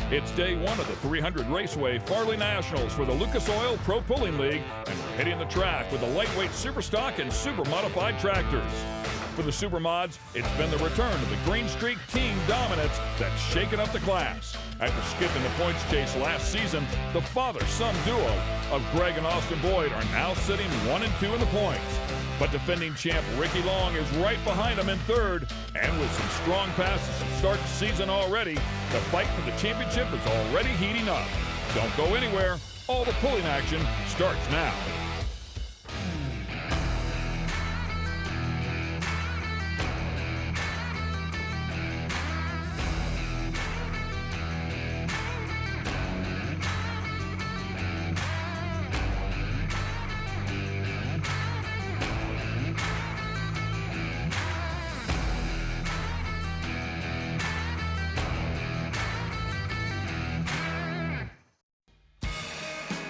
It's day one of the 300 Raceway Farley Nationals for the Lucas Oil Pro Pulling League, and we're hitting the track with the lightweight Superstock and Super Modified tractors. For the Supermods, it's been the return of the Green Streak team dominance that's shaken up the class. After skipping the points chase last season, the father-son duo of Greg and Austin Boyd are now sitting 1 and 2 in the points. But defending champ Ricky Long is right behind him in third, and with some strong passes to start the season already, the fight for the championship is already heating up. Don't go anywhere. All the pulling action starts now.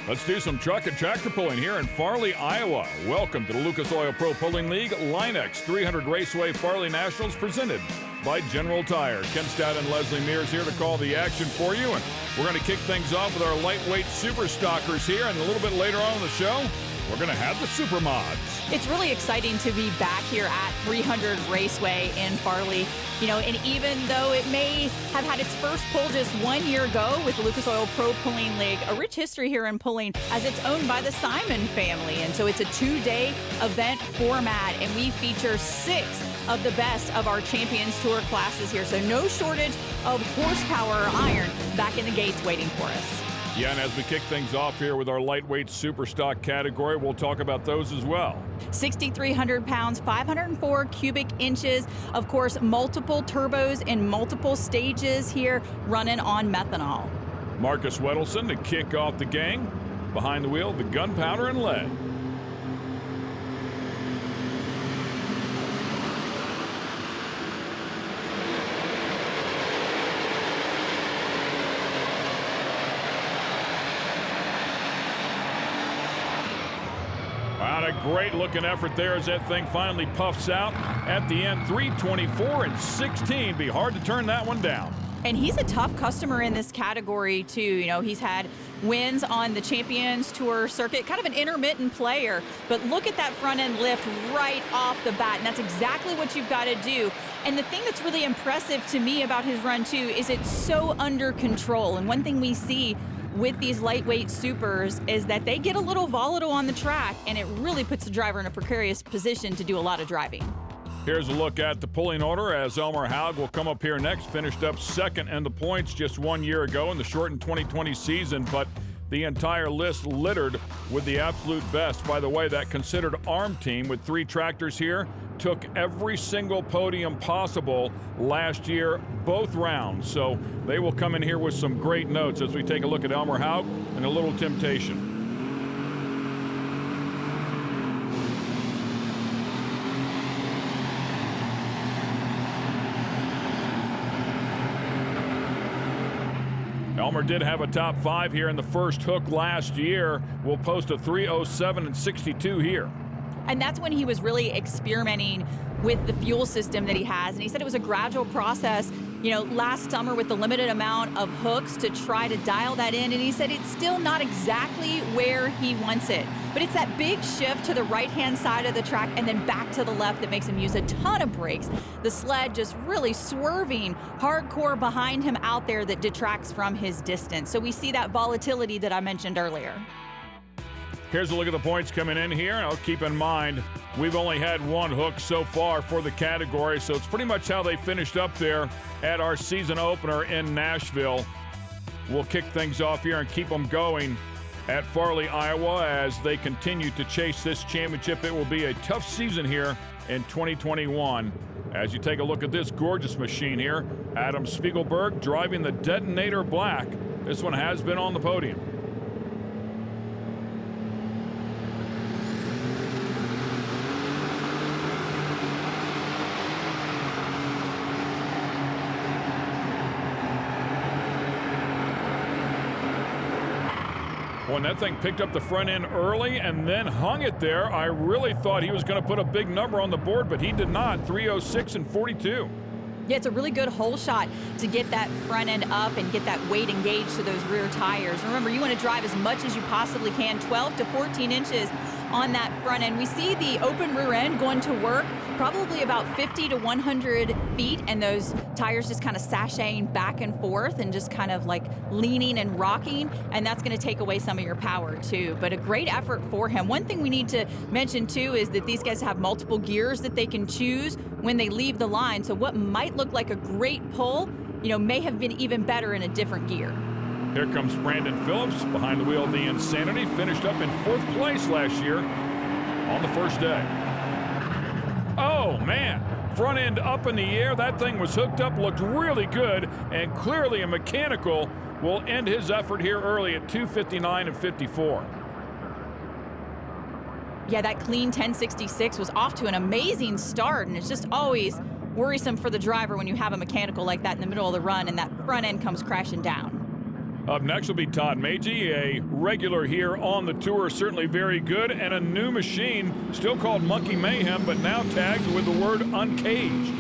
Let's do some truck and tractor pulling here in Farley, Iowa. Welcome to the Lucas Oil Pro Pulling League Linex 300 Raceway Farley Nationals presented by General Tire. Ken Stout and Leslie Mears here to call the action for you. And we're going to kick things off with our lightweight super stockers here. And a little bit later on in the show, we're going to have the super mods. It's really exciting to be back here at 300 Raceway in Farley. You know, and even though it may have had its first pull just 1 year ago with the Lucas Oil Pro Pulling League, a rich history here in pulling as it's owned by the Simon family. And so it's a 2-day event format, and we feature 6 of the best of our Champions Tour classes here. So no shortage of horsepower or iron back in the gates waiting for us. Yeah, and as we kick things off here with our lightweight super stock category, we'll talk about those as well. 6,300 pounds, 504 cubic inches. Of course, multiple turbos in multiple stages here running on methanol. Marcus Wedelson to kick off the gang. Behind the wheel, the gunpowder and lead. A great looking effort there as that thing finally puffs out at the end. 3:24 and 16. Be hard to turn that one down. And he's a tough customer in this category too. You know, he's had wins on the Champions Tour circuit, kind of an intermittent player, but look at that front end lift right off the bat, and that's exactly what you've got to do. And the thing that's really impressive to me about his run too is it's so under control. And one thing we see with these lightweight supers is that they get a little volatile on the track, and it really puts the driver in a precarious position to do a lot of driving. Here's a look at the pulling order as Elmer Haug will come up here next. Finished up second in the points just 1 year ago in the shortened 2020 season, but the entire list littered with the absolute best. By the way, that considered ARM team with 3 tractors here took every single podium possible last year, both rounds. So they will come in here with some great notes as we take a look at Elmer Haug and a little temptation. Elmer did have a top 5 here in the first hook last year. We'll post a 3:07 and 62 here. And that's when he was really experimenting with the fuel system that he has. And he said it was a gradual process, you know, last summer with the limited amount of hooks to try to dial that in. And he said it's still not exactly where he wants it. But it's that big shift to the right-hand side of the track and then back to the left that makes him use a ton of brakes. The sled just really swerving hardcore behind him out there that detracts from his distance. So we see that volatility that I mentioned earlier. Here's a look at the points coming in here. Now, keep in mind, we've only had 1 hook so far for the category, so it's pretty much how they finished up there at our season opener in Nashville. We'll kick things off here and keep them going at Farley, Iowa, as they continue to chase this championship. It will be a tough season here in 2021. As you take a look at this gorgeous machine here, Adam Spiegelberg driving the Detonator Black. This one has been on the podium. When that thing picked up the front end early and then hung it there, I really thought he was going to put a big number on the board, but he did not. 3:06 and 42. Yeah, it's a really good hole shot to get that front end up and get that weight engaged to those rear tires. Remember, you want to drive as much as you possibly can, 12 to 14 inches on that front end. We see the open rear end going to work probably about 50 to 100 feet, and those tires just kind of sashaying back and forth and just kind of like leaning and rocking, and that's going to take away some of your power too. But a great effort for him. One thing we need to mention too is that these guys have multiple gears that they can choose when they leave the line. So what might look like a great pull, may have been even better in a different gear. Here comes Brandon Phillips behind the wheel of the Insanity. Finished up in 4th place last year on the first day. Oh, man. Front end up in the air. That thing was hooked up, looked really good, and clearly a mechanical will end his effort here early at 2:59 and 54. Yeah, that clean 1066 was off to an amazing start, and it's just always worrisome for the driver when you have a mechanical like that in the middle of the run and that front end comes crashing down. Up next will be Todd Magee, a regular here on the tour, certainly very good, and a new machine, still called Monkey Mayhem, but now tagged with the word uncaged.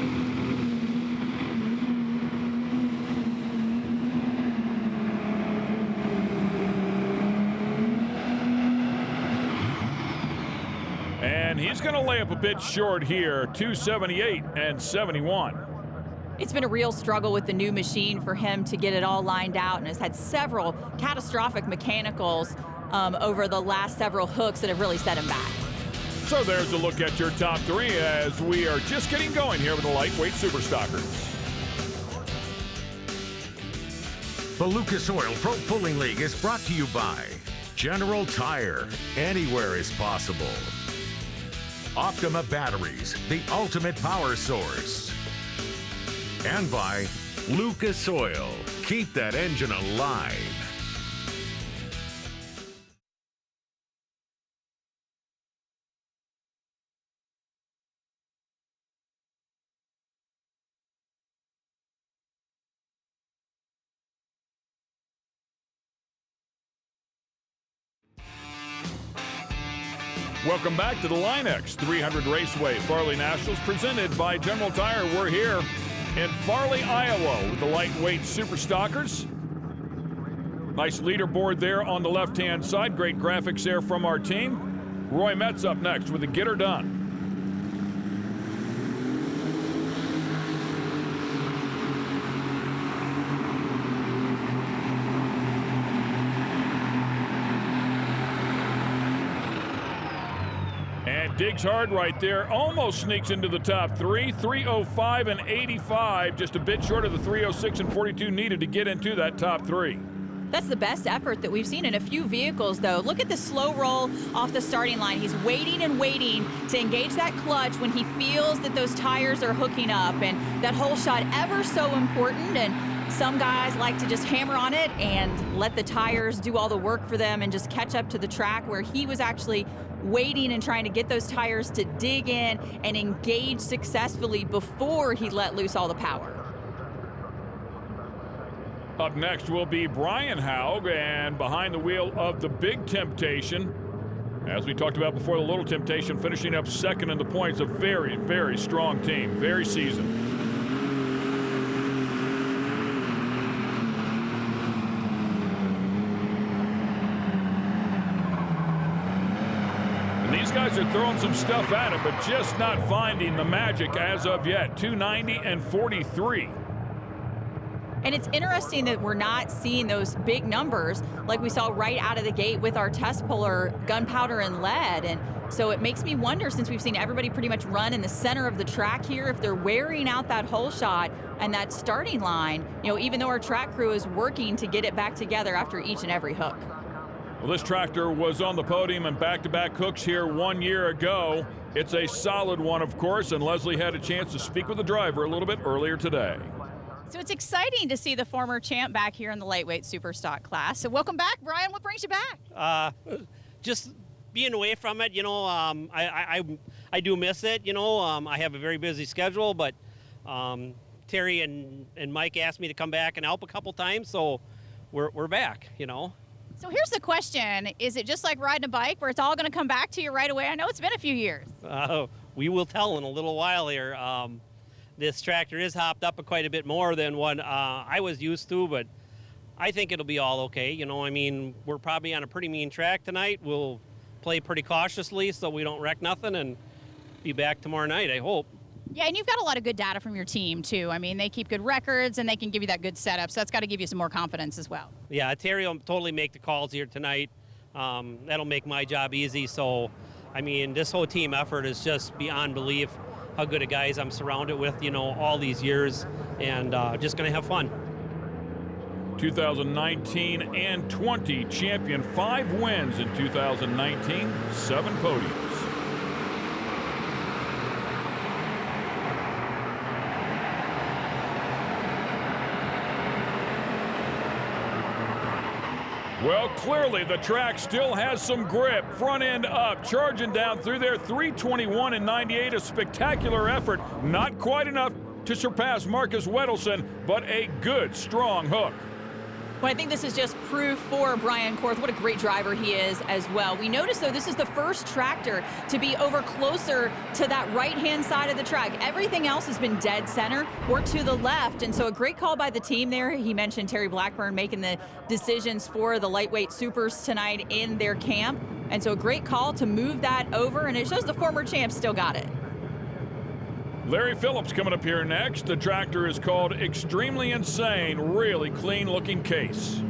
And he's going to lay up a bit short here, 278 and 71. It's been a real struggle with the new machine for him to get it all lined out, and has had several catastrophic mechanicals over the last several hooks that have really set him back. So there's a look at your top 3 as we are just getting going here with the Lightweight Superstockers. The Lucas Oil Pro Pulling League is brought to you by General Tire. Anywhere is possible. Optima Batteries, the ultimate power source. And by Lucas Oil. Keep that engine alive. Welcome back to the Line-X 300 Raceway Farley Nationals presented by General Tire. We're here in Farley, Iowa with the Lightweight Superstockers. Nice leaderboard there on the left-hand side. Great graphics there from our team. Roy Metz up next with the Get Her Done. And digs hard right there. Almost sneaks into the top 3. 3:05 and 85. Just a bit short of the 3:06 and 42 needed to get into that top 3. That's the best effort that we've seen in a few vehicles, though. Look at the slow roll off the starting line. He's waiting and waiting to engage that clutch when he feels that those tires are hooking up. And that whole shot, ever so important. And some guys like to just hammer on it and let the tires do all the work for them and just catch up to the track, where he was actually waiting and trying to get those tires to dig in and engage successfully before he let loose all the power. Up next will be Brian Haug, and behind the wheel of the Big Temptation, as we talked about before, the Little Temptation finishing up second in the points. A very, very strong team, very seasoned. These guys are throwing some stuff at it, but just not finding the magic as of yet. 290 and 43. And it's interesting that we're not seeing those big numbers like we saw right out of the gate with our test puller, gunpowder and lead. And so it makes me wonder, since we've seen everybody pretty much run in the center of the track here, if they're wearing out that hole shot and that starting line, even though our track crew is working to get it back together after each and every hook. Well, this tractor was on the podium and back-to-back hooks here 1 year ago. It's a solid one, of course, and Leslie had a chance to speak with the driver a little bit earlier today. So it's exciting to see the former champ back here in the lightweight super stock class. So welcome back, Brian. What brings you back? Just being away from it, I do miss it, I have a very busy schedule, but Terry and Mike asked me to come back and help a couple times, so we're back, So here's the question. Is it just like riding a bike where it's all going to come back to you right away? I know it's been a few years. We will tell in a little while here. this tractor is hopped up quite a bit more than what I was used to, but I think it'll be all okay. You know, I mean, we're probably on a pretty mean track tonight. We'll play pretty cautiously so we don't wreck nothing and be back tomorrow night, I hope. Yeah, and you've got a lot of good data from your team, too. I mean, they keep good records, and they can give you that good setup, so that's got to give you some more confidence as well. Yeah, Terry will totally make the calls here tonight. That'll make my job easy. So, I mean, this whole team effort is just beyond belief how good of guys I'm surrounded with, you know, all these years, and just going to have fun. 2019 and 20 champion, 5 wins in 2019, 7 podiums. Well, clearly the track still has some grip. Front end up, charging down through there, 321 and 98, a spectacular effort. Not quite enough to surpass Marcus Wedelson, but a good, strong hook. Well, I think this is just proof for Brian Korth what a great driver he is as well. We noticed, though, this is the first tractor to be over closer to that right-hand side of the track. Everything else has been dead center or to the left, and so a great call by the team there. He mentioned Terry Blackburn making the decisions for the lightweight supers tonight in their camp, and so a great call to move that over, and it shows the former champ still got it. Larry Phillips coming up here next. The tractor is called Extremely Insane. Really clean looking case.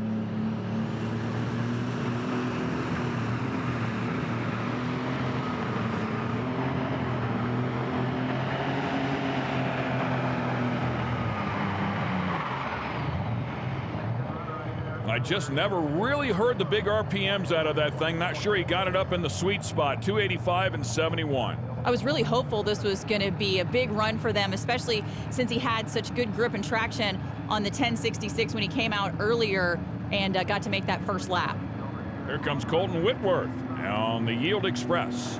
I just never really heard the big RPMs out of that thing. Not sure he got it up in the sweet spot, 285 and 71. I was really hopeful this was going to be a big run for them, especially since he had such good grip and traction on the 1066 when he came out earlier and got to make that first lap. Here comes Colton Whitworth on the Yield Express.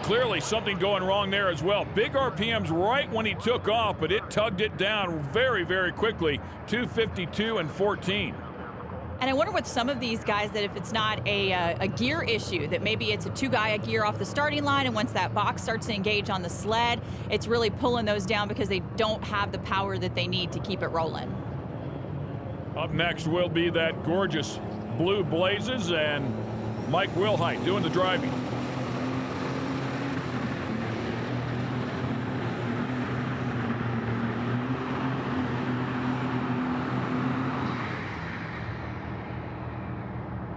Clearly something going wrong there as well. Big RPMs right when he took off, but it tugged it down very, very quickly. 252 and 14. And I wonder with some of these guys that if it's not a gear issue, that maybe it's a 2-guy gear off the starting line, and once that box starts to engage on the sled, it's really pulling those down because they don't have the power that they need to keep it rolling. Up next will be that gorgeous Blue Blazes and Mike Wilhite doing the driving.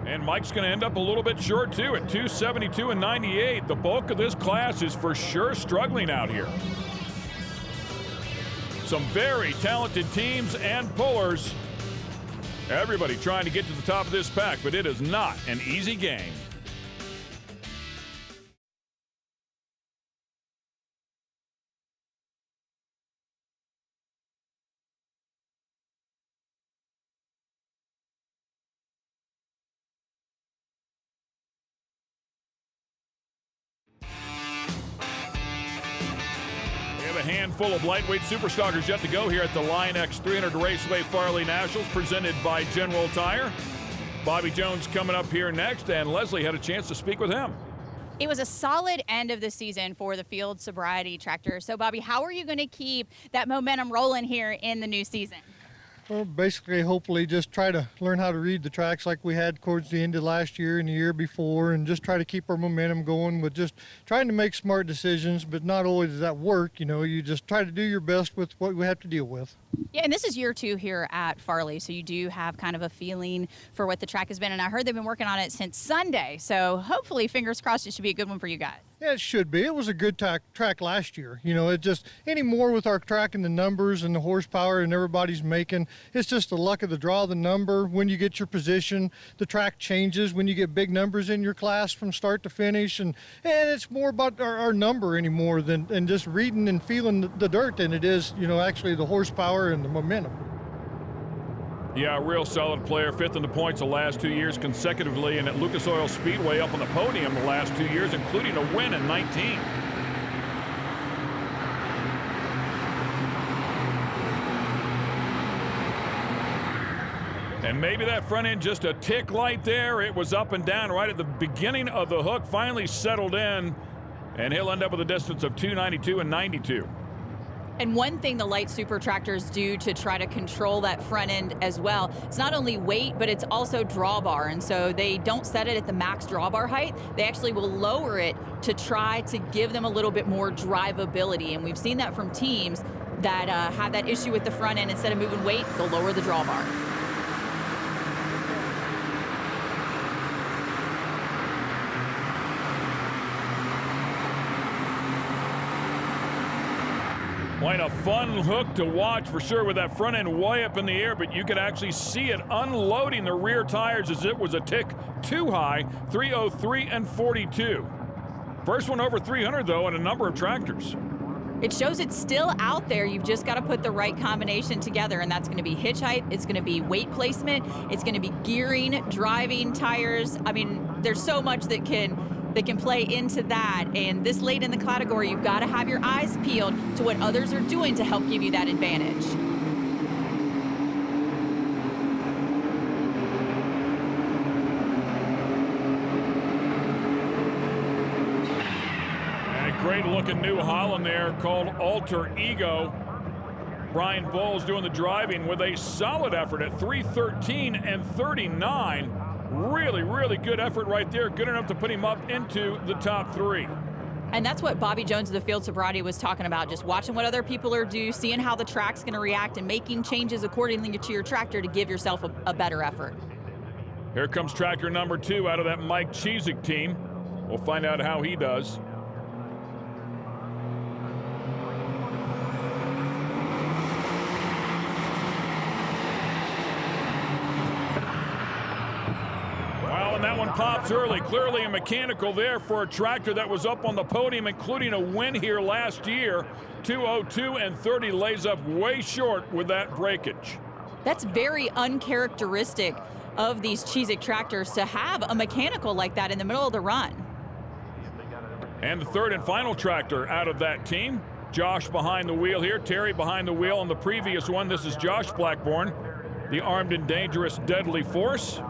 And Mike's going to end up a little bit short, too, at 272 and 98. The bulk of this class is for sure struggling out here. Some very talented teams and pullers. Everybody trying to get to the top of this pack, but it is not an easy game. A handful of lightweight superstockers yet to go here at the Line X 300 Raceway Farley Nationals presented by General Tire. Bobby Jones coming up here next, and Leslie had a chance to speak with him. It was a solid end of the season for the field sobriety tractor. So, Bobby, how are you going to keep that momentum rolling here in the new season? Well, basically, hopefully just try to learn how to read the tracks like we had towards the end of last year and the year before, and just try to keep our momentum going with just trying to make smart decisions, but not always does that work. You know, you just try to do your best with what we have to deal with. Yeah, and this is year 2 here at Farley, so you do have kind of a feeling for what the track has been, and I heard they've been working on it since Sunday, so hopefully, fingers crossed, it should be a good one for you guys. Yeah, it should be. It was a good track last year. You know, it just, anymore with our track and the numbers and the horsepower and everybody's making, it's just the luck of the draw, the number. When you get your position, the track changes when you get big numbers in your class from start to finish. And it's more about our number anymore than just reading and feeling the dirt than it is, you know, actually the horsepower and the momentum. Yeah, a real solid player, 5th in the points the last 2 years consecutively, and at Lucas Oil Speedway up on the podium the last 2 years, including a win in 19. And maybe that front end just a tick light there. It was up and down right at the beginning of the hook, finally settled in, and he'll end up with a distance of 292 and 92. And one thing the light super tractors do to try to control that front end as well, it's not only weight, but it's also drawbar. And so they don't set it at the max drawbar height. They actually will lower it to try to give them a little bit more drivability. And we've seen that from teams that have that issue with the front end. Instead of moving weight, they'll lower the drawbar. Quite a fun hook to watch for sure with that front end way up in the air, but you could actually see it unloading the rear tires as it was a tick too high, 303 and 42. First one over 300 though on a number of tractors. It shows it's still out there. You've just got to put the right combination together, and that's going to be hitch height, it's going to be weight placement, it's going to be gearing, driving, tires. I mean, there's so much that can play into that. And this late in the category, you've got to have your eyes peeled to what others are doing to help give you that advantage. And a great looking New Holland there called Alter Ego. Brian Bowles doing the driving with a solid effort at 313 and 39. Really, really good effort right there. Good enough to put him up into the top three. And that's what Bobby Jones of the Field Sobriety was talking about, just watching what other people are doing, seeing how the track's going to react, and making changes accordingly to your tractor to give yourself a better effort. Here comes tractor number 2 out of that Mike Cheesick team. We'll find out how he does. And that one pops early. Clearly a mechanical there for a tractor that was up on the podium, including a win here last year. 202 and 30 lays up way short with that breakage. That's very uncharacteristic of these Cheesick tractors to have a mechanical like that in the middle of the run. And the third and final tractor out of that team. Josh behind the wheel here, Terry behind the wheel on the previous one. This is Josh Blackburn, the armed and dangerous deadly force.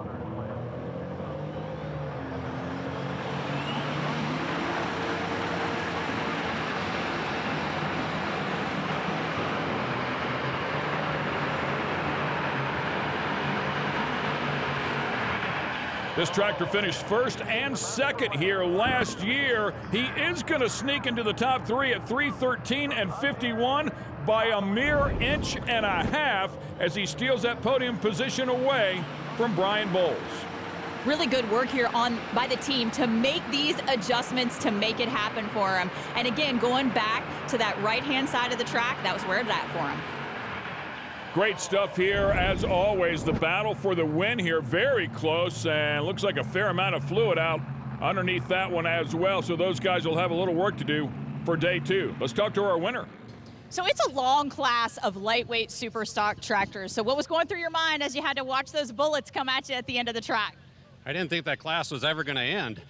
This tractor finished first and second here last year. He is going to sneak into the top three at 313 and 51 by a mere inch and a half as he steals that podium position away from Brian Bowles. Really good work here by the team to make these adjustments to make it happen for him. And again, going back to that right-hand side of the track, that was where it's at for him. Great stuff here, as always. The battle for the win here, very close, and looks like a fair amount of fluid out underneath that one as well. So those guys will have a little work to do for day 2. Let's talk to our winner. So it's a long class of lightweight super stock tractors. So what was going through your mind as you had to watch those bullets come at you at the end of the track? I didn't think that class was ever going to end.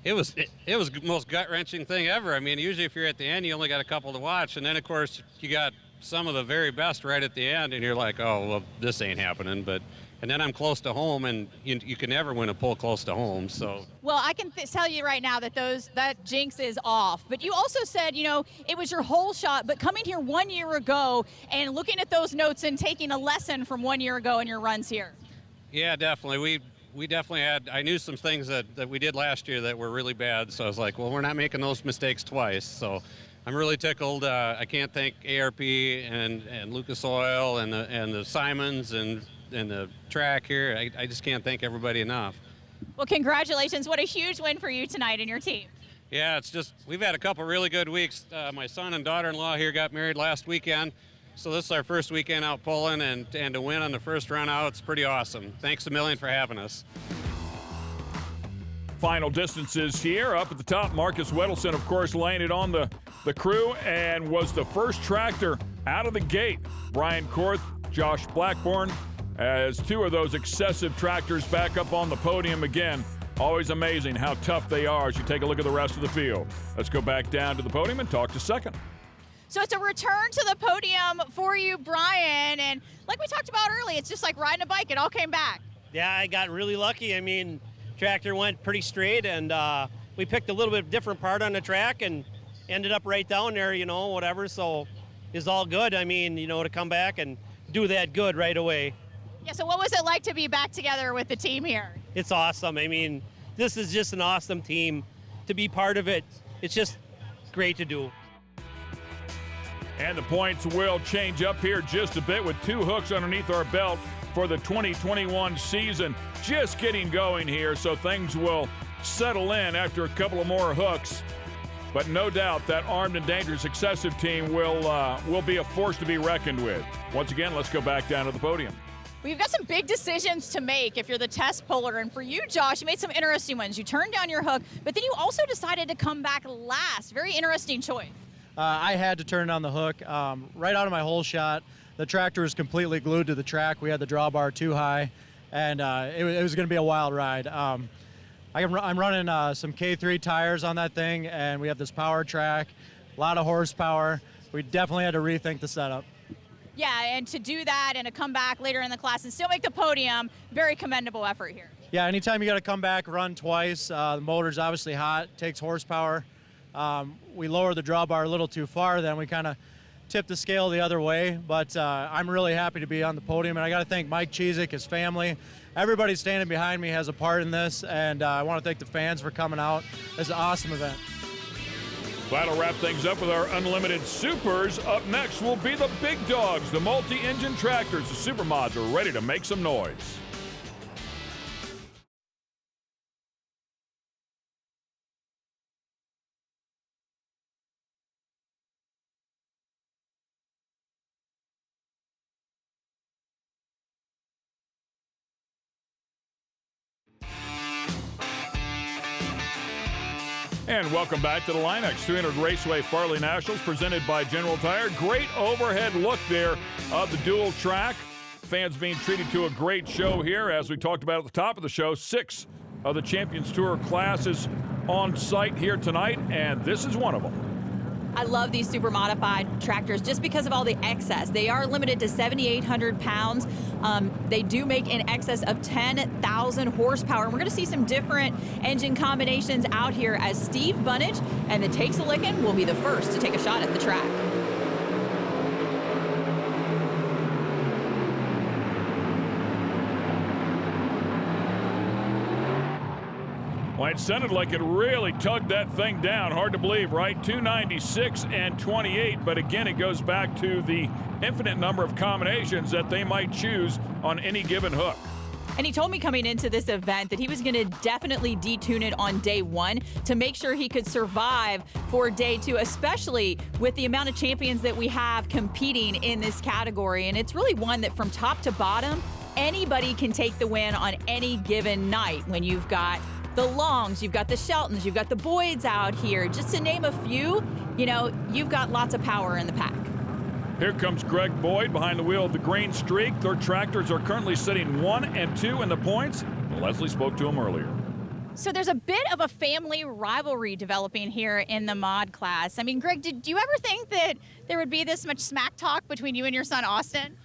It was the most gut-wrenching thing ever. I mean, usually if you're at the end, you only got a couple to watch, and then of course you got some of the very best right at the end, and you're like, oh, well, this ain't happening. And then I'm close to home, and you can never win a pull close to home. So. Well, I can tell you right now that that jinx is off. But you also said, it was your whole shot. But coming here 1 year ago and looking at those notes and taking a lesson from 1 year ago in your runs here. Yeah, definitely. We definitely had. I knew some things that we did last year that were really bad. So I was like, well, we're not making those mistakes twice. So. I'm really tickled. I can't thank ARP and Lucas Oil and the Simons and the track here. I just can't thank everybody enough. Well, congratulations. What a huge win for you tonight and your team. Yeah, it's just, we've had a couple really good weeks. My son and daughter-in-law here got married last weekend. So this is our first weekend out pulling, and to win on the first run out, it's pretty awesome. Thanks a million for having us. Final distances here. Up at the top, Marcus Wedelson, of course, laying it on the crew and was the first tractor out of the gate. Brian Korth, Josh Blackburn, as 2 of those excessive tractors back up on the podium again. Always amazing how tough they are as you take a look at the rest of the field. Let's go back down to the podium and talk to second. So it's a return to the podium for you, Brian. And like we talked about earlier, it's just like riding a bike. It all came back. Yeah, I got really lucky. I mean, tractor went pretty straight, and we picked a little bit different part on the track and ended up right down there, you know, whatever. So it's all good. I mean, you know, to come back and do that good right away. Yeah, so what was it like to be back together with the team here? It's awesome. I mean, this is just an awesome team. To be part of it, it's just great to do. And the points will change up here just a bit with 2 hooks underneath our belt for the 2021 season. Just getting going here, so things will settle in after a couple of more hooks. But no doubt that Armed and Dangerous Excessive team will be a force to be reckoned with. Once again, let's go back down to the podium. We've got some big decisions to make if you're the test puller. And for you, Josh, you made some interesting ones. You turned down your hook, but then you also decided to come back last. Very interesting choice. I had to turn down the hook right out of my hole shot. The tractor was completely glued to the track. We had the drawbar too high, and it was going to be a wild ride. I'm running some K3 tires on that thing, and we have this power track, a lot of horsepower. We definitely had to rethink the setup. Yeah, and to do that and to come back later in the class and still make the podium, very commendable effort here. Yeah, anytime you got to come back, run twice. The motor's obviously hot, takes horsepower. We lowered the drawbar a little too far, then we kind of tipped the scale the other way, but I'm really happy to be on the podium, and I got to thank Mike Cheezick, his family. Everybody standing behind me has a part in this, and I want to thank the fans for coming out. It's an awesome event. That'll wrap things up with our Unlimited Supers. Up next will be the big dogs, the multi-engine tractors. The Super Mods are ready to make some noise. And welcome back to the Linex 300 Raceway Farley Nationals presented by General Tire. Great overhead look there of the dual track. Fans being treated to a great show here. As we talked about at the top of the show, 6 of the Champions Tour classes on site here tonight, and this is one of them. I love these super modified tractors just because of all the excess. They are limited to 7,800 pounds. They do make in excess of 10,000 horsepower. And we're going to see some different engine combinations out here as Steve Bunnage and the Takes a Lickin' will be the first to take a shot at the track. Well, it sounded like it really tugged that thing down. Hard to believe, right? 296 and 28, but again, it goes back to the infinite number of combinations that they might choose on any given hook. And he told me coming into this event that he was going to definitely detune it on day 1 to make sure he could survive for day 2, especially with the amount of champions that we have competing in this category. And it's really one that from top to bottom, anybody can take the win on any given night when you've got the Longs, you've got the Sheltons, you've got the Boyds out here. Just to name a few, you know, you've got lots of power in the pack. Here comes Greg Boyd behind the wheel of the Green Streak. Their tractors are currently sitting 1 and 2 in the points. Leslie spoke to him earlier. So there's a bit of a family rivalry developing here in the mod class. I mean, Greg, did you ever think that there would be this much smack talk between you and your son, Austin?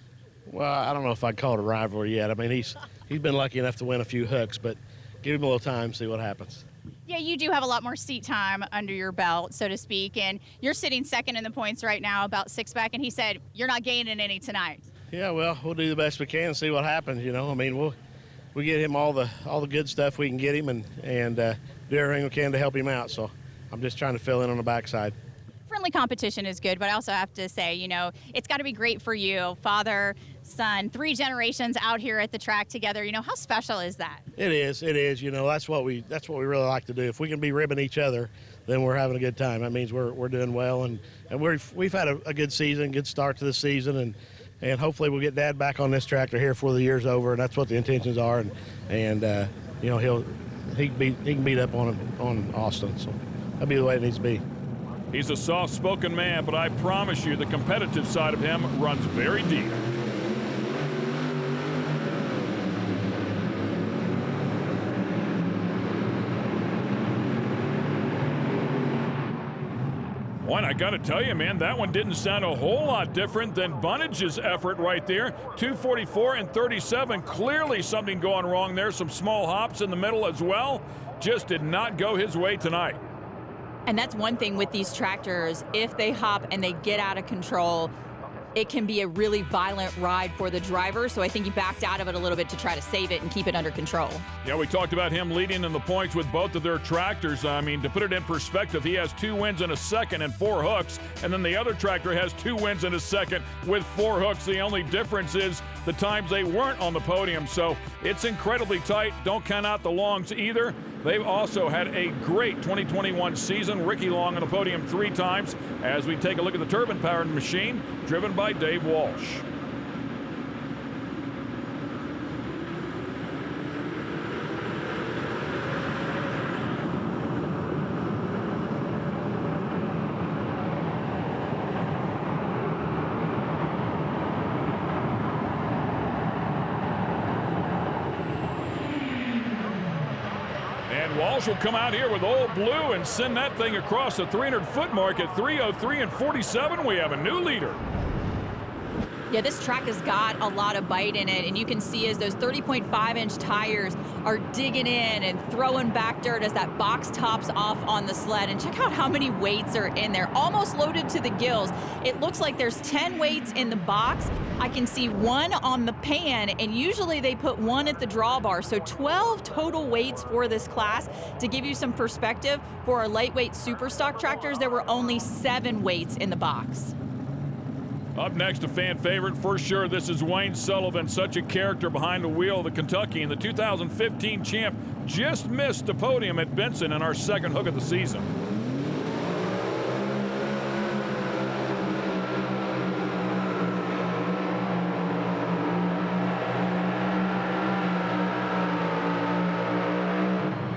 Well, I don't know if I'd call it a rivalry yet. I mean, he's been lucky enough to win a few hooks, but give him a little time, see what happens. Yeah, you do have a lot more seat time under your belt, so to speak, and you're sitting second in the points right now, about 6 back, and he said you're not gaining any tonight. Yeah, well, we'll do the best we can and see what happens, you know. I mean, we'll get him all the good stuff we can get him and do everything we can to help him out, so I'm just trying to fill in on the backside. Friendly competition is good, but I also have to say, you know, it's got to be great for you, father, son, 3 generations out here at the track together. You know, how special is that? It is. You know, that's what we really like to do. If we can be ribbing each other, then we're having a good time. That means we're doing well, and we've had a good season, good start to the season, and hopefully we'll get Dad back on this tractor here before the year's over, and that's what the intentions are. And you know, he can beat up on Austin, so that'll be the way it needs to be. He's a soft-spoken man, but I promise you the competitive side of him runs very deep. Well, I got to tell you, man, that one didn't sound a whole lot different than Bunnage's effort right there. 244 and 37. Clearly something going wrong there. Some small hops in the middle as well. Just did not go his way tonight. And that's one thing with these tractors. If they hop and they get out of control, it can be a really violent ride for the driver. So I think he backed out of it a little bit to try to save it and keep it under control. Yeah, we talked about him leading in the points with both of their tractors. I mean, to put it in perspective, he has 2 wins and a second and 4 hooks. And then the other tractor has 2 wins and a second with 4 hooks. The only difference is the times they weren't on the podium. So it's incredibly tight. Don't count out the Longs either. They've also had a great 2021 season. Ricky Long on the podium 3 times as we take a look at the turbine-powered machine driven by Dave Walsh. Walsh will come out here with old blue and send that thing across the 300-foot mark at 3:03 and 47. We have a new leader. Yeah, this track has got a lot of bite in it, and you can see as those 30.5-inch tires are digging in and throwing back dirt as that box tops off on the sled. And check out how many weights are in there, almost loaded to the gills. It looks like there's 10 weights in the box. I can see 1 on the pan, and usually they put 1 at the drawbar. So 12 total weights for this class. To give you some perspective, for our lightweight super stock tractors, there were only 7 weights in the box. Up next, a fan favorite for sure. This is Wayne Sullivan, such a character behind the wheel of the Kentucky. And the 2015 champ just missed the podium at Benson in our second hook of the season.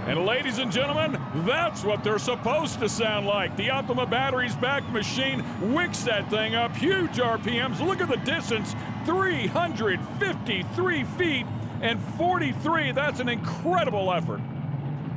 And ladies and gentlemen, that's what they're supposed to sound like. The Optima Batteries back machine wicks that thing up. Huge RPMs. Look at the distance, 353 feet and 43. That's an incredible effort.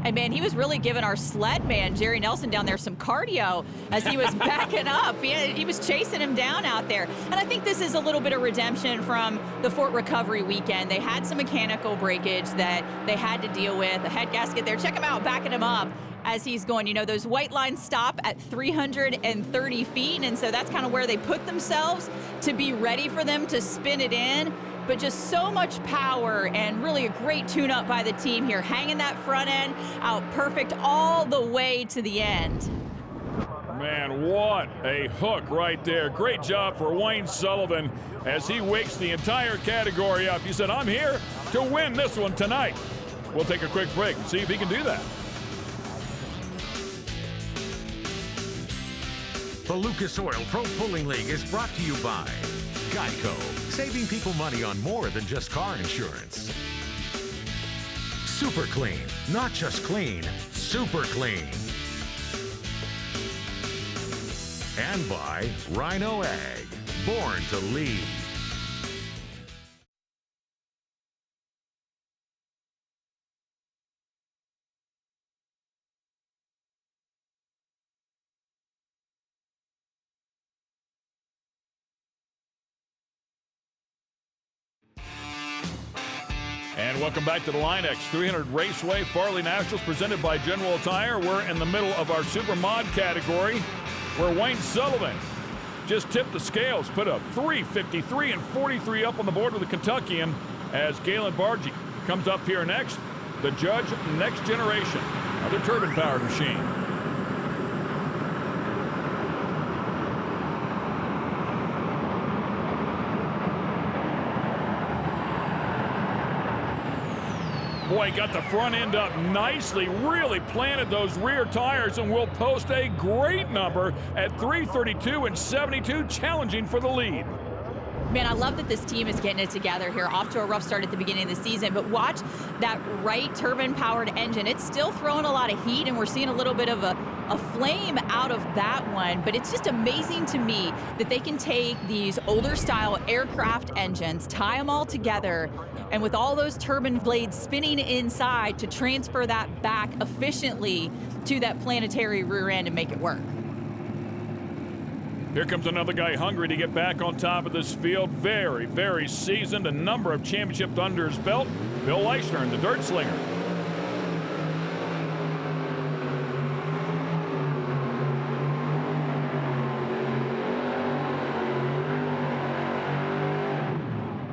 And man, he was really giving our sled man, Jerry Nelson, down there some cardio as he was backing up. He was chasing him down out there. And I think this is a little bit of redemption from the Fort Recovery weekend. They had some mechanical breakage that they had to deal with. A head gasket there. Check him out, backing him up as he's going. You know, those white lines stop at 330 feet. And so that's kind of where they put themselves to be ready for them to spin it in. But just so much power and really a great tune-up by the team here, hanging that front end out perfect all the way to the end. Man, what a hook right there. Great job for Wayne Sullivan as he wakes the entire category up. He said, I'm here to win this one tonight. We'll take a quick break and see if he can do that. The Lucas Oil Pro Pulling League is brought to you by Geico, saving people money on more than just car insurance. Super Clean, not just clean, super clean. And by Rhino Ag, born to lead. And welcome back to the Line-X 300 Raceway Farley Nationals presented by General Tire. We're in the middle of our Super Mod category where Wayne Sullivan just tipped the scales, put a 353 and 43 up on the board with the Kentuckian as Galen Bargee comes up here next. The judge, Next Generation, another turbine-powered machine. Boy, got the front end up nicely, really planted those rear tires, and will post a great number at 332 and 72, challenging for the lead. Man, I love that this team is getting it together here. Off to a rough start at the beginning of the season, but watch that right turbine-powered engine. It's still throwing a lot of heat, and we're seeing a little bit of a flame out of that one. But it's just amazing to me that they can take these older-style aircraft engines, tie them all together, and with all those turbine blades spinning inside to transfer that back efficiently to that planetary rear end and make it work. Here comes another guy hungry to get back on top of this field. Very, very seasoned, a number of championships under his belt. Bill Leishner in the Dirt Slinger.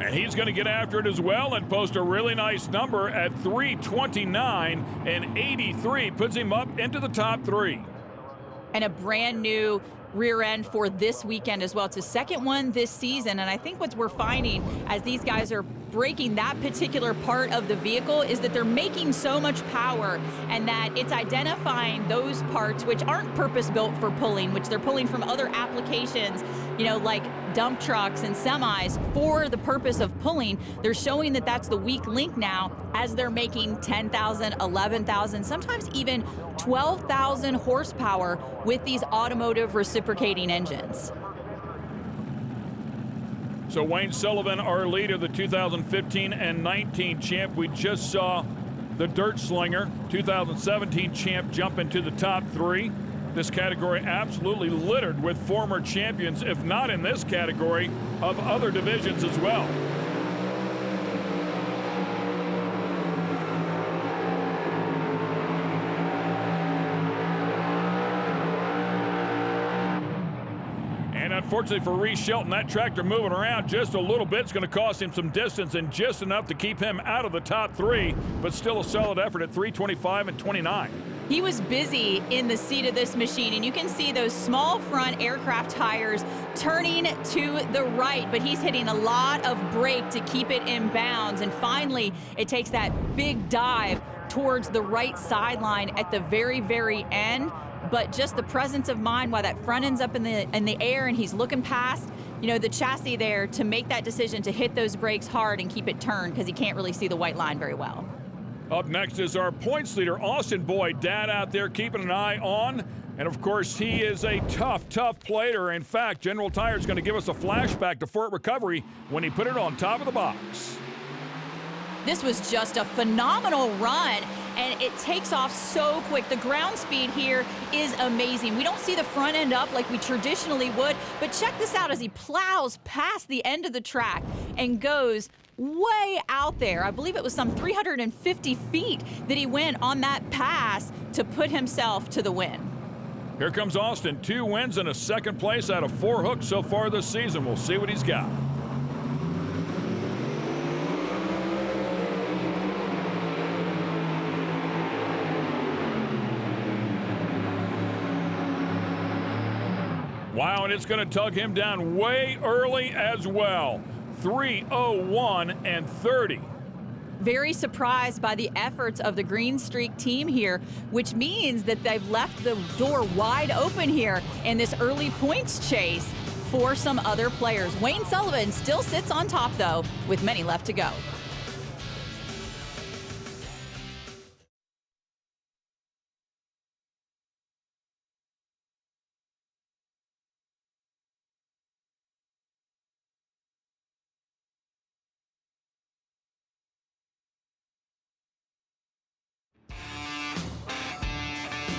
And he's going to get after it as well and post a really nice number at 3:29 and 83, puts him up into the top 3. And a brand new rear end for this weekend as well. It's his second one this season, and I think what we're finding as these guys are breaking that particular part of the vehicle is that they're making so much power, and that it's identifying those parts which aren't purpose-built for pulling, which they're pulling from other applications, you know, like dump trucks and semis for the purpose of pulling. They're showing that that's the weak link now as they're making 10,000, 11,000, sometimes even 12,000 horsepower with these automotive reciprocating engines. So Wayne Sullivan, our leader, the 2015 and 19 champ. We just saw the Dirt Slinger, 2017 champ, jump into the top 3. This category absolutely littered with former champions, if not in this category, of other divisions as well. And unfortunately for Reese Shelton, that tractor moving around just a little bit is going to cost him some distance and just enough to keep him out of the top 3, but still a solid effort at 3:25 and 29. He was busy in the seat of this machine, and you can see those small front aircraft tires turning to the right, but he's hitting a lot of brake to keep it in bounds. And finally, it takes that big dive towards the right sideline at the very, very end. But just the presence of mind while that front end's up in the air and he's looking past, you know, the chassis there to make that decision to hit those brakes hard and keep it turned because he can't really see the white line very well. Up next is our points leader, Austin Boyd, dad out there keeping an eye on. And of course, he is a tough, tough player. In fact, General Tire is going to give us a flashback to Fort Recovery when he put it on top of the box. This was just a phenomenal run, and it takes off so quick. The ground speed here is amazing. We don't see the front end up like we traditionally would, but check this out as he plows past the end of the track and goes way out there. I believe it was some 350 feet that he went on that pass to put himself to the win. Here comes Austin, 2 wins and a second place out of 4 hooks so far this season. We'll see what he's got. Wow, and it's going to tug him down way early as well. 3:01 and 30. Very surprised by the efforts of the Green Streak team here, which means that they've left the door wide open here in this early points chase for some other players. Wayne Sullivan still sits on top, though, with many left to go.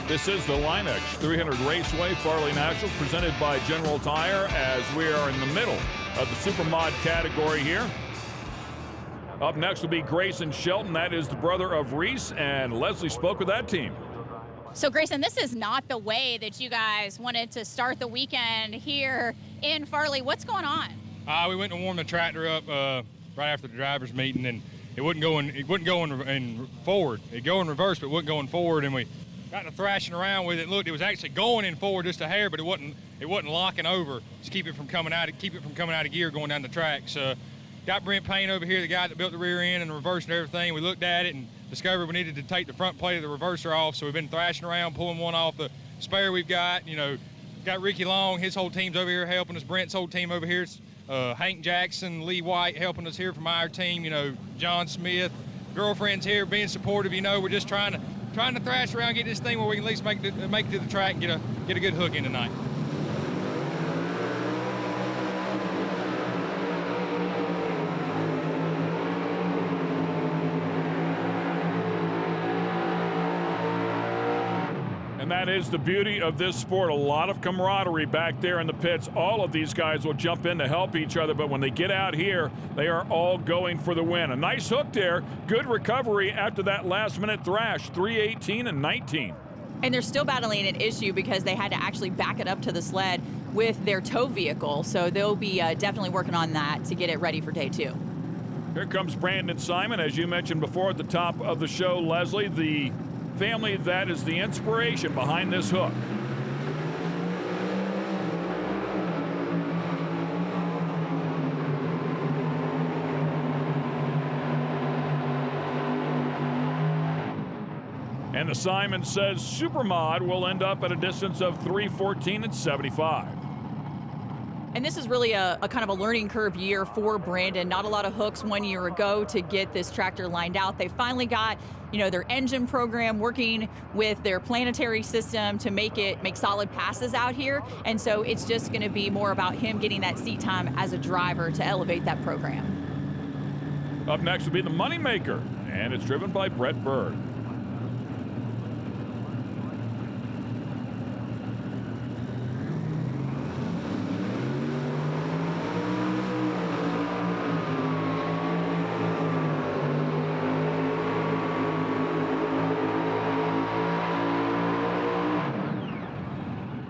This is the Linex 300 Raceway Farley Nationals presented by General Tire as we are in the middle of the Supermod category here. Up next will be Grayson Shelton. That is the brother of Reese, and Leslie spoke with that team. So, Grayson, this is not the way that you guys wanted to start the weekend here in Farley. What's going on? We went and warmed the tractor up right after the drivers' meeting, and it wouldn't go in forward. It'd go in reverse, but it wasn't going forward, and we got to thrashing around with it. Looked, it was actually going in forward just a hair, but it wasn't locking over to keep it from coming out of gear going down the track. So got Brent Payne over here, the guy that built the rear end and the reverse and everything. We looked at it and discovered we needed to take the front plate of the reverser off. So we've been thrashing around, pulling one off the spare we've got. You know, got Ricky Long, his whole team's over here helping us. Brent's whole team over here. Hank Jackson, Lee White helping us here from our team. You know, John Smith, girlfriend's here being supportive. You know, we're just trying to thrash around, get this thing where we can at least make it to the track and get a good hook in tonight. And that is the beauty of this sport. A lot of camaraderie back there in the pits. All of these guys will jump in to help each other, but when they get out here, they are all going for the win. A nice hook there. Good recovery after that last-minute thrash, 3:18 and 19. And they're still battling an issue because they had to actually back it up to the sled with their tow vehicle. So they'll be definitely working on that to get it ready for day 2. Here comes Brandon Simon, as you mentioned before at the top of the show, Leslie, the family that is the inspiration behind this hook. And the Simon says Supermod will end up at a distance of 3:14 and 75. And this is really a kind of a learning curve year for Brandon. Not a lot of hooks 1 year ago to get this tractor lined out. They finally got, their engine program working with their planetary system to make solid passes out here. And so it's just going to be more about him getting that seat time as a driver to elevate that program. Up next will be the Moneymaker, and it's driven by Brett Berg.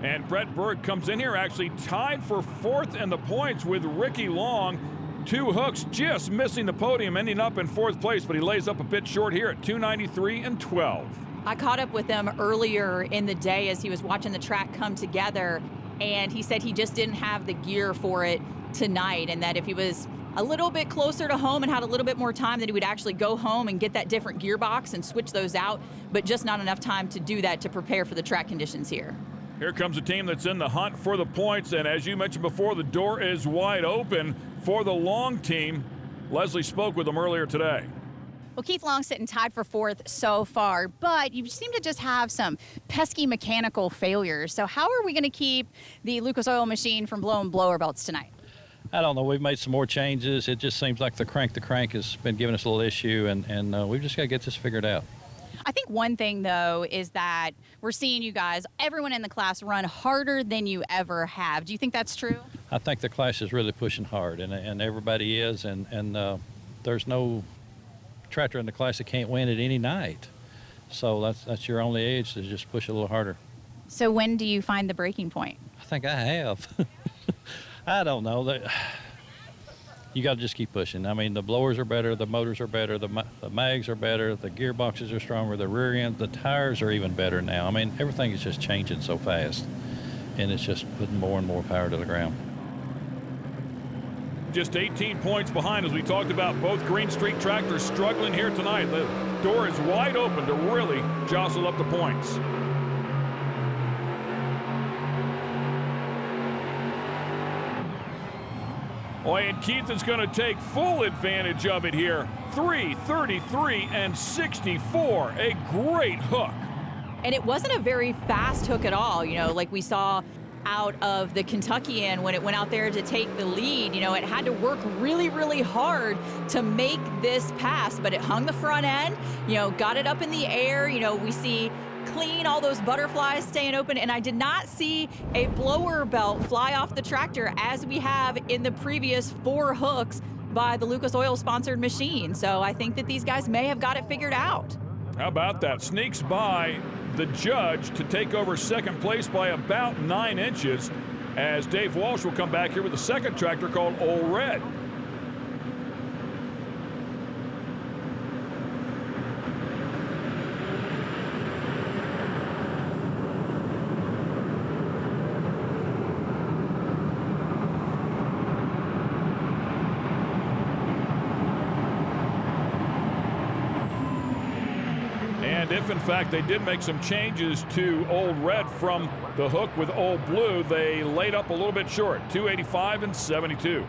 And Brett Berg comes in here actually tied for 4th in the points with Ricky Long. 2 hooks just missing the podium, ending up in 4th place, but he lays up a bit short here at 293 and 12. I caught up with him earlier in the day as he was watching the track come together, and he said he just didn't have the gear for it tonight, and that if he was a little bit closer to home and had a little bit more time, that he would actually go home and get that different gearbox and switch those out, but just not enough time to do that to prepare for the track conditions here. Here comes a team that's in the hunt for the points, and as you mentioned before, the door is wide open for the Long team. Leslie spoke with them earlier today. Well, Keith Long sitting tied for 4th so far, but you seem to just have some pesky mechanical failures. So how are we going to keep the Lucas Oil machine from blowing blower belts tonight? I don't know. We've made some more changes. It just seems like the crank has been giving us a little issue, and we've just got to get this figured out. I think one thing, though, is that we're seeing you guys, everyone in the class, run harder than you ever have. Do you think that's true? I think the class is really pushing hard, and everybody is, and there's no tractor in the class that can't win at any night. So that's your only edge, to just push a little harder. So when do you find the breaking point? I think I have. I don't know. You got to just keep pushing. I mean, the blowers are better, the motors are better, the mags are better, the gearboxes are stronger, the rear end, the tires are even better now. I mean, everything is just changing so fast, and it's just putting more and more power to the ground. Just 18 points behind, as we talked about. Both Green Street tractors struggling here tonight. The door is wide open to really jostle up the points. Oh, and Keith is going to take full advantage of it here. 3:33 and 64. A great hook. And it wasn't a very fast hook at all, like we saw out of the Kentuckian when it went out there to take the lead. It had to work really, really hard to make this pass, but it hung the front end, got it up in the air. We see clean, all those butterflies staying open, and I did not see a blower belt fly off the tractor as we have in the previous 4 hooks by the Lucas Oil sponsored machine. So I think that these guys may have got it figured out. How about that? Sneaks by the judge to take over 2nd place by about 9 inches, as Dave Walsh will come back here with a 2nd tractor called Old Red. If, in fact, they did make some changes to Old Red from the hook with Old Blue, they laid up a little bit short, 285 and 72.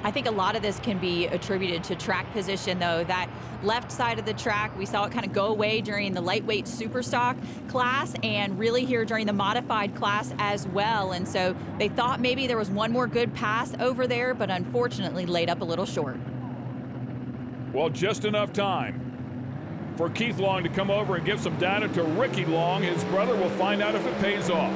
I think a lot of this can be attributed to track position, though. That left side of the track, we saw it kind of go away during the lightweight superstock class and really here during the modified class as well. And so they thought maybe there was one more good pass over there, but unfortunately laid up a little short. Well, just enough time for Keith Long to come over and give some data to Ricky Long. His brother will find out if it pays off.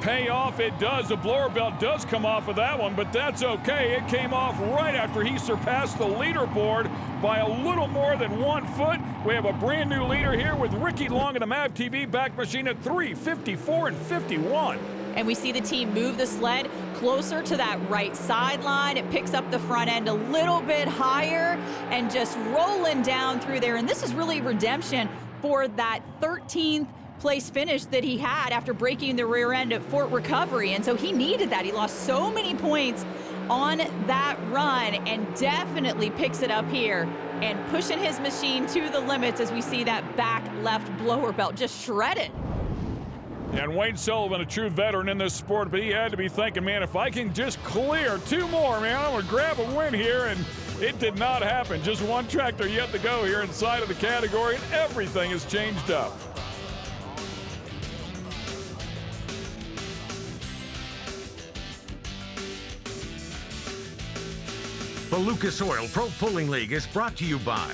Payoff it does. The blower belt does come off of that one, but that's okay. It came off right after he surpassed the leaderboard by a little more than 1 foot. We have a brand new leader here with Ricky Long and the MAV TV back machine at 3:54 and 51. And we see the team move the sled closer to that right sideline. It picks up the front end a little bit higher and just rolling down through there. And this is really redemption for that 13th place finish that he had after breaking the rear end at Fort Recovery. And so he needed that. He lost so many points on that run and definitely picks it up here and pushing his machine to the limits as we see that back left blower belt just shredded. And Wayne Sullivan, a true veteran in this sport, but he had to be thinking, man, if I can just clear 2 more, man, I'm going to grab a win here. And it did not happen. Just 1 tractor yet to go here inside of the category, and everything has changed up. The Lucas Oil Pro Pulling League is brought to you by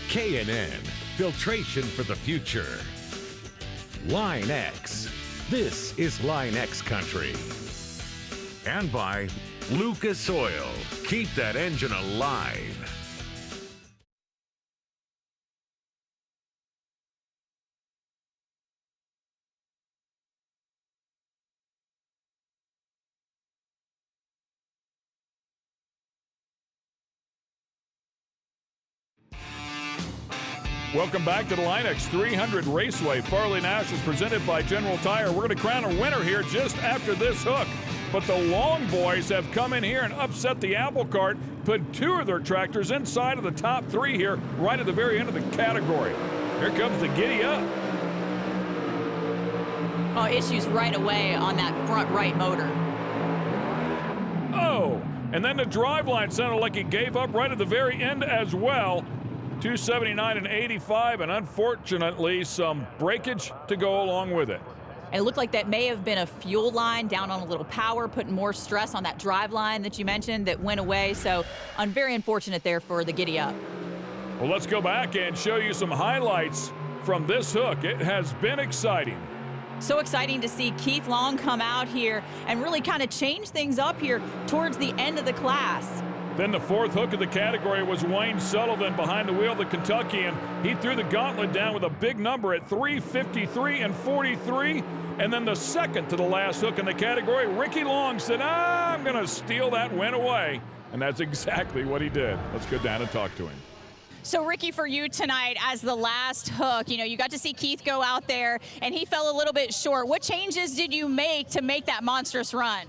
K&N, filtration for the future. Line X, this is Line X country. And by Lucas Oil, keep that engine alive. Welcome back to the Linex 300 Raceway. Farley Nationals presented by General Tire. We're going to crown a winner here just after this hook. But the Long Boys have come in here and upset the apple cart, put 2 of their tractors inside of the top 3 here, right at the very end of the category. Here comes the giddy up. Oh, issues right away on that front right motor. Oh, and then the driveline sounded like it gave up right at the very end as well. 279 and 85, and unfortunately some breakage to go along with it. It looked like that may have been a fuel line down on a little power, putting more stress on that drive line that you mentioned that went away. So very unfortunate there for the giddy up. Well, let's go back and show you some highlights from this hook. It has been exciting. So exciting to see Keith Long come out here and really kind of change things up here towards the end of the class. Then the 4th hook of the category was Wayne Sullivan behind the wheel of the Kentuckian. He threw the gauntlet down with a big number at 3:53 and 43. And then the second to the last hook in the category, Ricky Long said, I'm going to steal that win away. And that's exactly what he did. Let's go down and talk to him. So, Ricky, for you tonight as the last hook, you got to see Keith go out there, and he fell a little bit short. What changes did you make to make that monstrous run?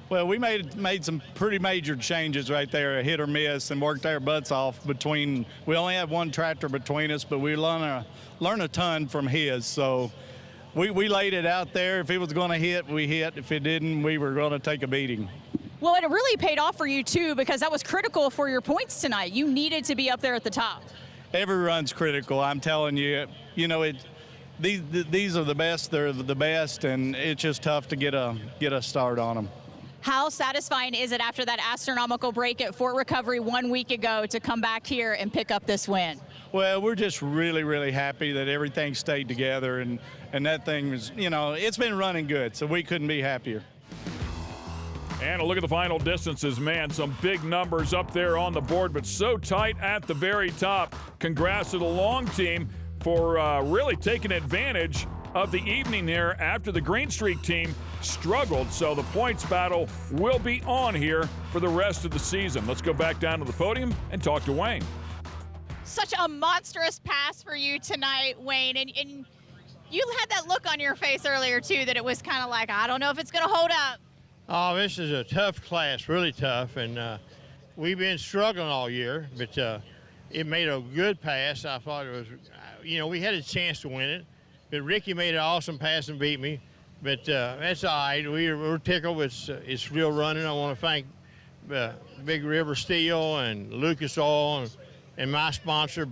Well, we made some pretty major changes right there, a hit or miss, and worked our butts off between. We only had 1 tractor between us, but we learn a ton from his. So we laid it out there. If it was going to hit, we hit. If it didn't, we were going to take a beating. Well, and it really paid off for you, too, because that was critical for your points tonight. You needed to be up there at the top. Every run's critical, I'm telling you. These are the best. They're the best, and it's just tough to get a start on them. How satisfying is it after that astronomical break at Fort Recovery 1 week ago to come back here and pick up this win? Well, we're just really, really happy that everything stayed together, and that thing was, it's been running good, so we couldn't be happier. And a look at the final distances, man, some big numbers up there on the board, but so tight at the very top. Congrats to the Long team for really taking advantage of the evening here after the Green Streak team struggled. So the points battle will be on here for the rest of the season. Let's go back down to the podium and talk to Wayne. Such a monstrous pass for you tonight, Wayne, and you had that look on your face earlier too that it was kind of like, I don't know if it's going to hold up. Oh, this is a tough class, really tough, and we've been struggling all year, but it made a good pass. I thought it was, we had a chance to win it. But Ricky made an awesome pass and beat me. But that's all right. We're tickled. It's real running. I want to thank Big River Steel and Lucas Oil and my sponsor,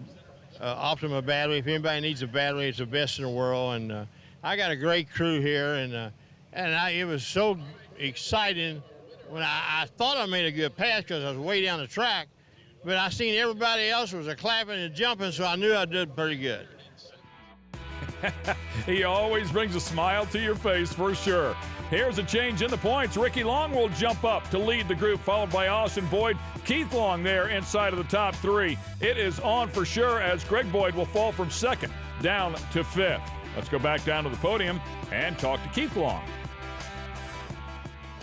Optima Battery. If anybody needs a battery, it's the best in the world. And I got a great crew here, and and it was so exciting when I thought I made a good pass because I was way down the track, but I seen everybody else was clapping and jumping, so I knew I did pretty good. He always brings a smile to your face for sure. Here's a change in the points. Ricky Long will jump up to lead the group, followed by Austin Boyd. Keith Long there inside of the top 3. It is on for sure as Greg Boyd will fall from 2nd down to 5th. Let's go back down to the podium and talk to Keith Long.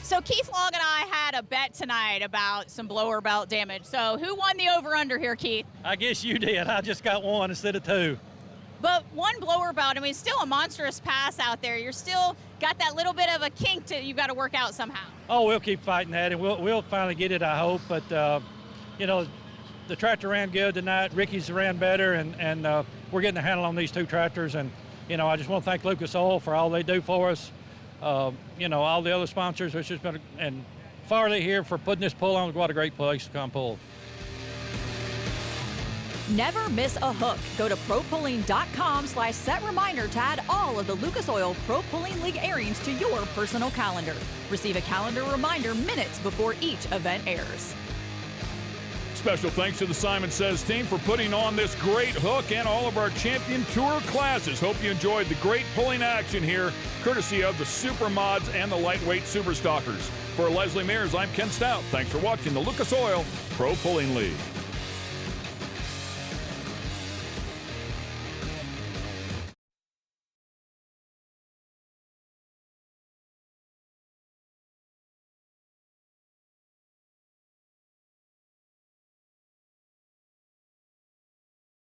So Keith Long and I had a bet tonight about some blower belt damage. So who won the over-under here, Keith? I guess you did. I just got 1 instead of 2. But one blower belt, I mean, still a monstrous pass out there. You're still got that little bit of a kink you've got to work out somehow. Oh, we'll keep fighting that, and we'll finally get it, I hope. But, you know, the tractor ran good tonight. Ricky's ran better, and we're getting a handle on these 2 tractors. And, you know, I just want to thank Lucas Oil for all they do for us. You know, all the other sponsors, which has been, and Farley here for putting this pull on. What a great place to come pull. Never miss a hook. Go to propulling.com/set reminder to add all of the Lucas Oil Pro Pulling League airings to your personal calendar. Receive a calendar reminder minutes before each event airs. Special thanks to the Simon Says team for putting on this great hook and all of our Champion Tour classes. Hope you enjoyed the great pulling action here, courtesy of the Super Mods and the Lightweight Super Stockers. For Leslie Mears, I'm Ken Stout. Thanks for watching the Lucas Oil Pro Pulling League.